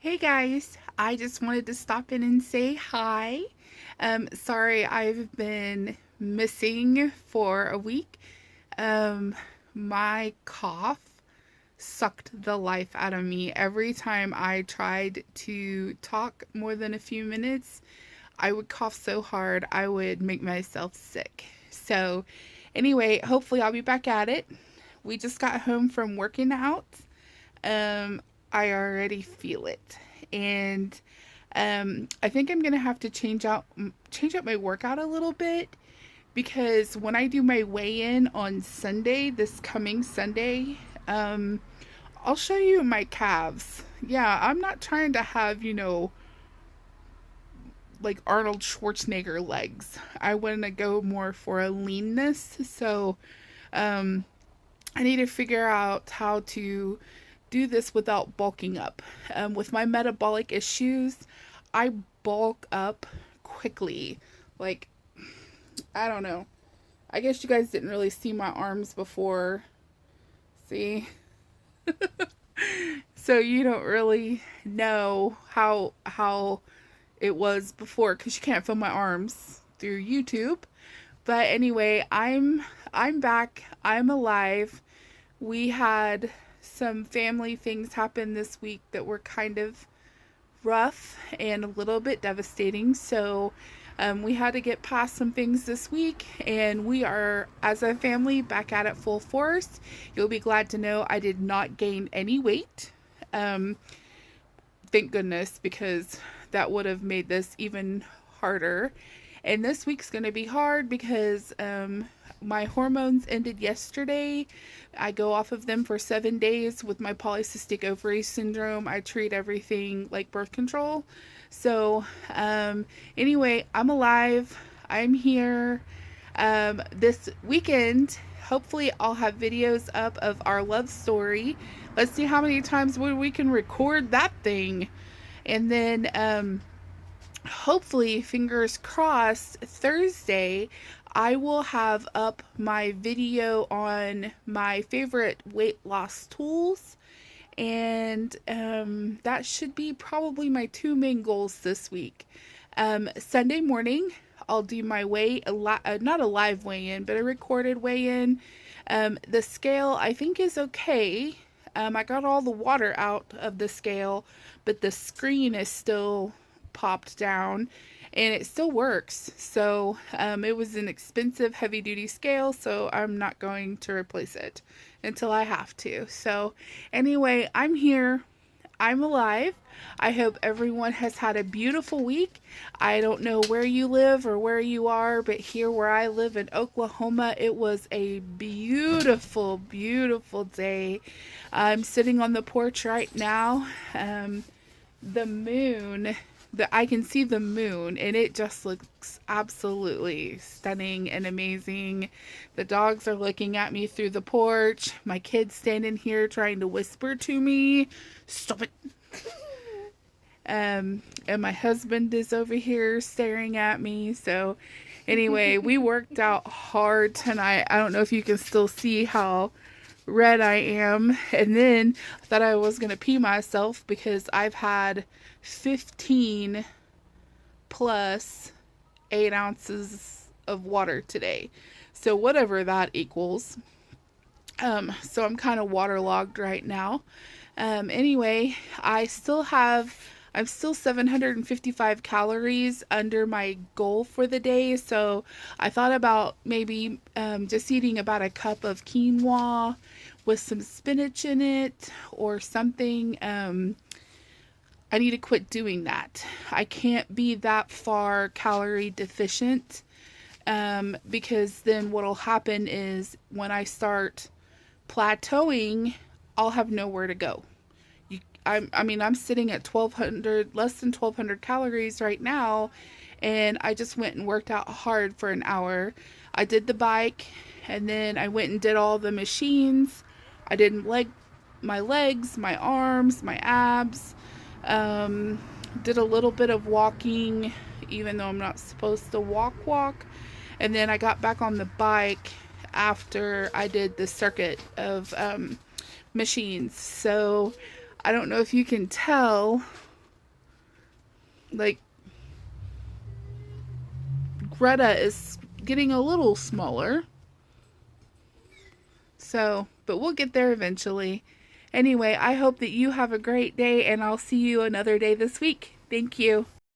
Hey guys, I just wanted to stop in and say hi. Sorry I've been missing for a week. Um, my cough sucked the life out of me. Every time I tried to talk more than a few minutes, I would cough so hard I would make myself sick. So, anyway, hopefully I'll be back at it. We just got home from working out. Um, I already feel it. And I think I'm gonna have to change up my workout a little bit because when I do my weigh-in on Sunday, this coming Sunday, um, I'll show you my calves. Yeah, I'm not trying to have, like Arnold Schwarzenegger legs. I want to go more for a leanness. So, um, I need to figure out how to do this without bulking up. With my metabolic issues, I bulk up quickly. Like, I don't know. I guess you guys didn't really see my arms before. See? So you don't really know how it was before cuz you can't film my arms through YouTube. But anyway, I'm back. I'm alive. We had some family things happen this week that were kind of rough and a little bit devastating. So we had to get past some things this week, and we are, as a family, back at it full force. You'll be glad to know I did not gain any weight. Um, thank goodness, because that would have made this even harder. And this week's going to be hard because my hormones ended yesterday. I go off of them for 7 days with my polycystic ovary syndrome. I treat everything like birth control. So, anyway, I'm alive. I'm here. This weekend, hopefully, I'll have videos up of our love story. Let's see how many times we can record that thing. And then, hopefully, fingers crossed, Thursday, I will have up my video on my favorite weight loss tools. And that should be probably my two main goals this week. Sunday morning, I'll do my not a live weigh in, but a recorded weigh in. The scale I think is okay. I got all the water out of the scale, but the screen is still popped down and it still works. So it was an expensive heavy duty scale, so I'm not going to replace it until I have to. So anyway, I'm here. I'm alive. I hope everyone has had a beautiful week. I don't know where you live or where you are, but here where I live in Oklahoma, it was a beautiful, beautiful day. I'm sitting on the porch right now. The moon, I can see the moon, and it just looks absolutely stunning and amazing. The dogs are looking at me through the porch. My kid's standing here trying to whisper to me, "Stop it." And my husband is over here staring at me. So, anyway, we worked out hard tonight. I don't know if you can still see how red I am. And then I thought I was going to pee myself because I've had 15 plus 8 ounces of water today. So, whatever that equals. So I'm kind of waterlogged right now. Anyway, I'm still 755 calories under my goal for the day. So I thought about maybe just eating about a cup of quinoa with some spinach in it or something. I need to quit doing that. I can't be that far calorie deficient because then what'll happen is when I start plateauing, I'll have nowhere to go. I'm sitting at 1200, less than 1200 calories right now, and I just went and worked out hard for an hour. I did the bike, and then I went and did all the machines. I did my legs, my arms, my abs. Um, did a little bit of walking, even though I'm not supposed to walk. And then I got back on the bike after I did the circuit of machines. So I don't know if you can tell, like Greta is getting a little smaller. So, but we'll get there eventually. Anyway, I hope that you have a great day, and I'll see you another day this week. Thank you.